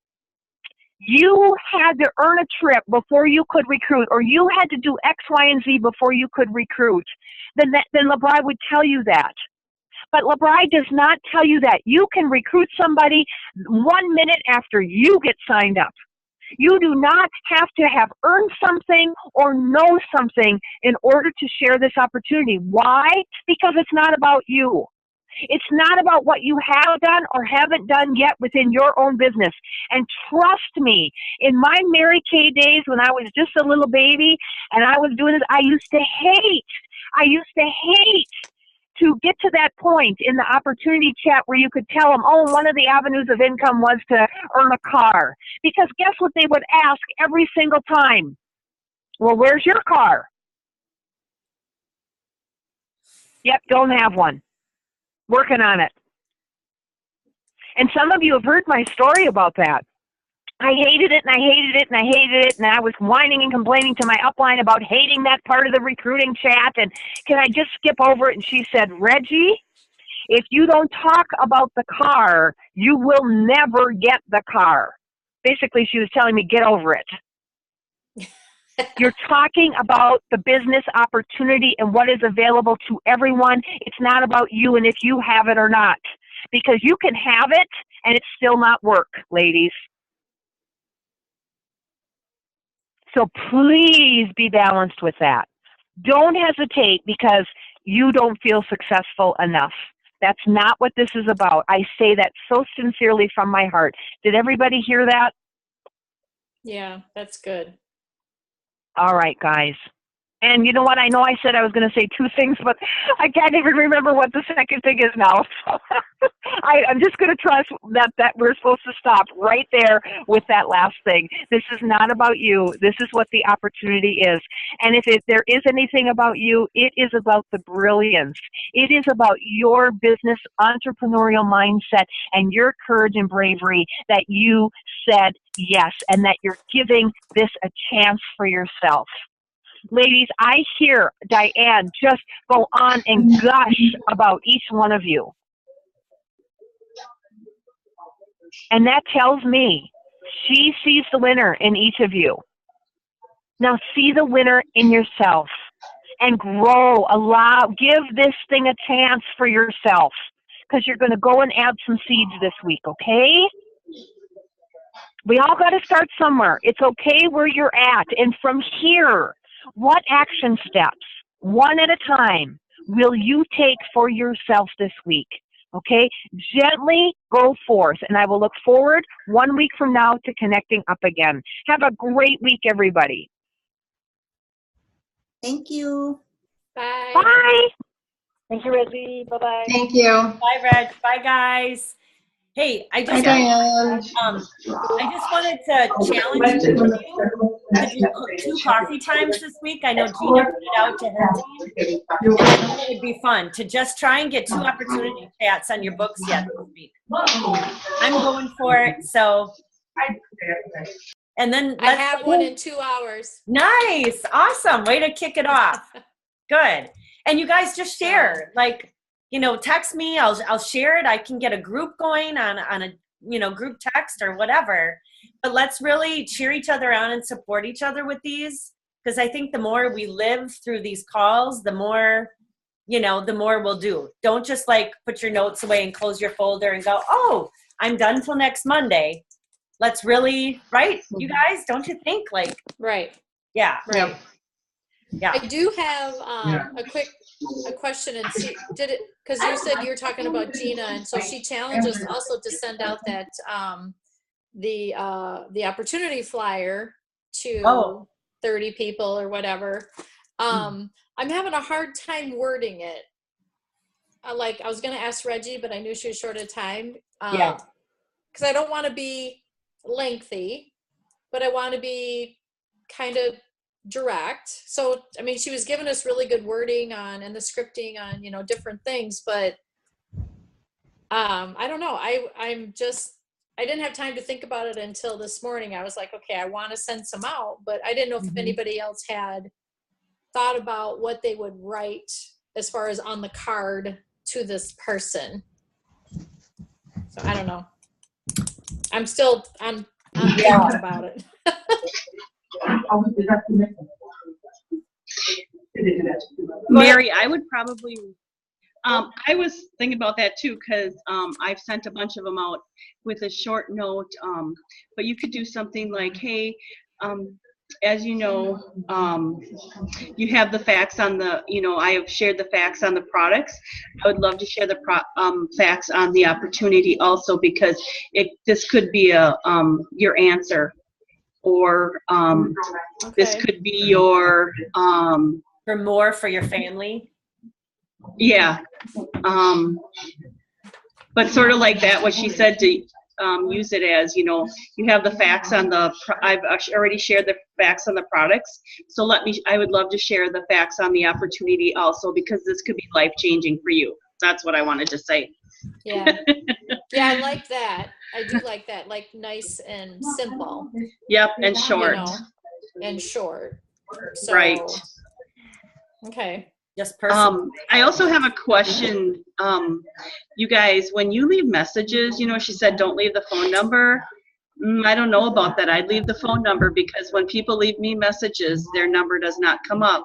you had to earn a trip before you could recruit, or you had to do X, Y, and Z before you could recruit, then LeBri would tell you that. But LeBri does not tell you that. You can recruit somebody 1 minute after you get signed up. You do not have to have earned something or know something in order to share this opportunity. Why? Because it's not about you. It's not about what you have done or haven't done yet within your own business. And trust me, in my Mary Kay days when I was just a little baby and I was doing this, I used to hate to get to that point in the opportunity chat where you could tell them, oh, one of the avenues of income was to earn a car. Because guess what they would ask every single time? Well, where's your car? Yep, don't have one. Working on it. And some of you have heard my story about that. I hated it, and I hated it, and I hated it, and I was whining and complaining to my upline about hating that part of the recruiting chat, and can I just skip over it? And she said, Reggie, if you don't talk about the car, you will never get the car. Basically, she was telling me, get over it. You're talking about the business opportunity and what is available to everyone. It's not about you and if you have it or not. Because you can have it and it still not work, ladies. So please be balanced with that. Don't hesitate because you don't feel successful enough. That's not what this is about. I say that so sincerely from my heart. Did everybody hear that? Yeah, that's good. All right, guys. And you know what? I know I said I was going to say two things, but I can't even remember what the second thing is now. So I'm just going to trust that we're supposed to stop right there with that last thing. This is not about you. This is what the opportunity is. And if there is anything about you, it is about the brilliance. It is about your business entrepreneurial mindset and your courage and bravery that you said yes and that you're giving this a chance for yourself. Ladies, I hear Diane just go on and gush about each one of you. And that tells me she sees the winner in each of you. Now see the winner in yourself and grow, give this thing a chance for yourself because you're going to go and add some seeds this week, okay? We all got to start somewhere. It's okay where you're at. And from here, what action steps, one at a time, will you take for yourself this week? Okay? Gently go forth. And I will look forward 1 week from now to connecting up again. Have a great week, everybody. Thank you. Bye. Bye. Thank you, Reggie. Bye-bye. Thank you. Bye, Reg. Bye, guys. Hey, I Bye, just Diane. wanted to challenge you to do 2 coffee times this week. I know Gina put it out to her team. And I thought it would be fun to just try and get 2 opportunity chats on your books yet this week. I'm going for it. So, and then I have one in 2 hours. Nice, awesome, way to kick it off. Good, and you guys just share, like, you know, text me. I'll share it. I can get a group going on a group text or whatever. But let's really cheer each other on and support each other with these, because I think the more we live through these calls, the more we'll do. Don't just like put your notes away and close your folder and go, oh, I'm done till next Monday. Let's really, right? You guys, don't you think? Like, Right. yeah. Right. Yeah. I do have a question and see, did it, because you said you were talking about Gina, and so she challenged us also to send out that the opportunity flyer to 30 people or whatever. I'm having a hard time wording it. I was going to ask Reggie, but I knew she was short of time. Because I don't want to be lengthy, but I want to be kind of direct. So, I mean, she was giving us really good wording on and the scripting on, different things, but I don't know. I didn't have time to think about it until this morning. I was like, okay, I want to send some out, but I didn't know if anybody else had thought about what they would write as far as on the card to this person. So I don't know. I'm thinking about it. Mary, I would probably, I was thinking about that too, because I've sent a bunch of them out with a short note, but you could do something like, hey, as you know, you have the facts on the, I have shared the facts on the products. I would love to share the facts on the opportunity also, because this could be your answer, or this could be your for more for your family. Yeah. But sort of like that, what she said to use it as, you know, you have the facts on the, I've already shared the facts on the products. So I would love to share the facts on the opportunity also, because this could be life-changing for you. That's what I wanted to say. Yeah. Yeah, I like that. I do like that. Like nice and simple. Yep, and short. You know, and short. So, right. Okay. Just personal. I also have a question. You guys, when you leave messages, you know, she said don't leave the phone number. I don't know about that. I'd leave the phone number, because when people leave me messages, their number does not come up.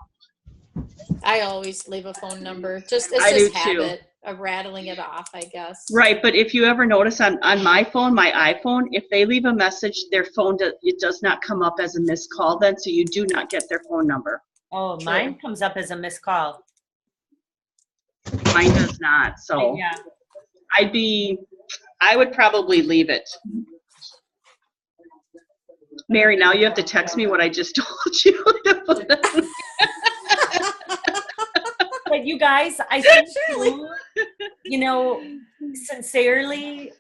I always leave a phone number. It's I just do too. habit of rattling it off, I guess. Right, but if you ever notice on my phone, my iPhone, if they leave a message, their phone, it does not come up as a missed call then, so you do not get their phone number. Oh, True. mine comes up as a missed call. Mine does not, so Yeah. I would probably leave it. Mary, now you have to text me what I just told you. But you guys, I think, too, you know, sincerely,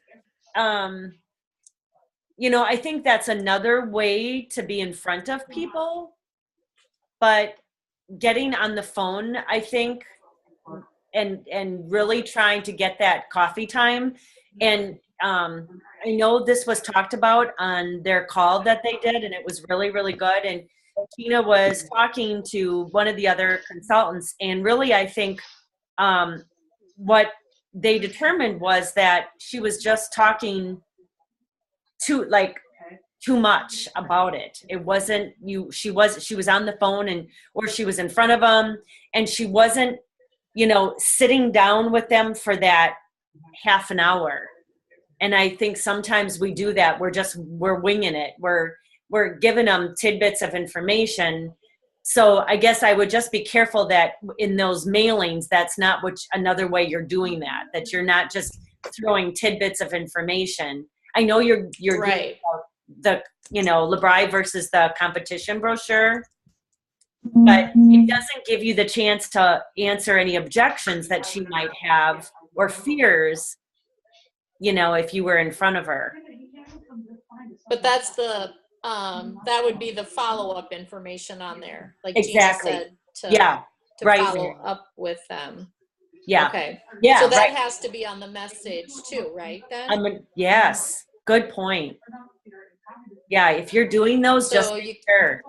you know, I think that's another way to be in front of people. But getting on the phone, I think, and really trying to get that coffee time. And I know this was talked about on their call that they did, and it was really, really good. And Tina was talking to one of the other consultants, and really, I think what they determined was that she was just talking too much about it. It wasn't she was on the phone, or she was in front of them, and she wasn't, you know, sitting down with them for that half an hour. And I think sometimes we do that. We're winging it. We're giving them tidbits of information. So I guess I would just be careful that in those mailings, that's not another way you're doing that you're not just throwing tidbits of information. I know you're right. The, you know, LeBri versus the competition brochure, but it doesn't give you the chance to answer any objections that she might have or fears, you know, if you were in front of her. But that's the that would be the follow-up information on there, like Exactly. Gina said, to right. follow up with them. Yeah. Okay. Yeah. So that right. has to be on the message too, right? Then. Yes. Good point. Yeah. If you're doing those, So just make sure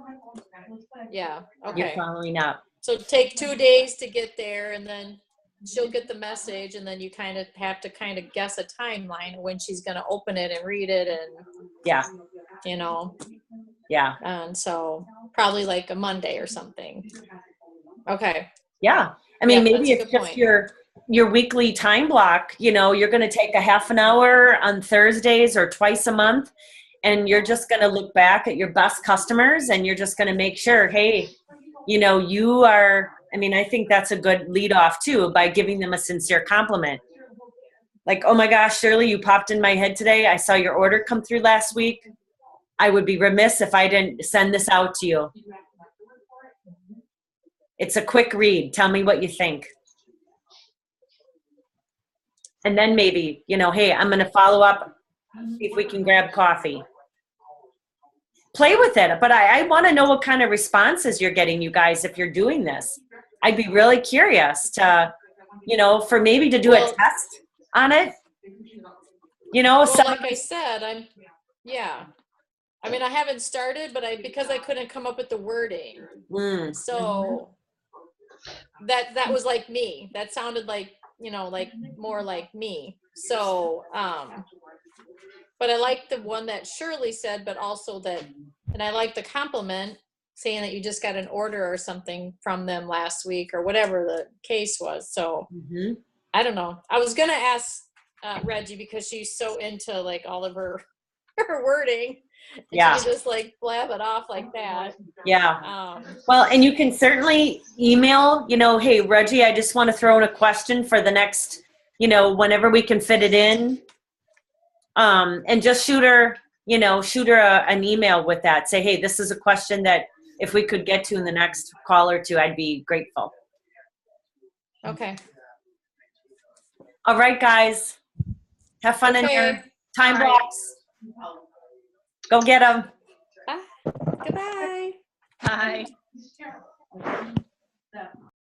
Yeah. you're Okay. following up. So take 2 days to get there, and then she'll get the message, and then you kind of have to kind of guess a timeline when she's going to open it and read it, and Yeah. you know. Yeah. And so probably like a Monday or something. Okay. Yeah. I mean, Yeah, maybe that's a it's good just point. your weekly time block. You know, you're going to take a half an hour on Thursdays or twice a month, and you're just going to look back at your best customers, and you're just going to make sure, hey, you know, you are, I mean, I think that's a good lead off too, by giving them a sincere compliment. Like, oh my gosh, Shirley, you popped in my head today. I saw your order come through last week. I would be remiss if I didn't send this out to you. It's a quick read. Tell me what you think. And then maybe, you know, hey, I'm going to follow up, see if we can grab coffee. Play with it. But I want to know what kind of responses you're getting, you guys, if you're doing this. I'd be really curious to, you know, for maybe to do a test on it. You know, Well, like I said, I mean, I haven't started, but because I couldn't come up with the wording. So that was like me. That sounded like, you know, like more like me. So, but I like the one that Shirley said, but also and I like the compliment saying that you just got an order or something from them last week or whatever the case was. So I don't know. I was going to ask Reggie, because she's so into like all of her wording. Yeah. She can just like blab it off like that. Yeah. Well, and you can certainly email, you know, hey, Reggie, I just want to throw in a question for the next, you know, whenever we can fit it in. And just shoot her an email with that. Say, hey, this is a question that if we could get to in the next call or two, I'd be grateful. Okay. All right, guys. Have fun in Okay. your time All right. blocks. Go get them. Bye. Goodbye. Bye.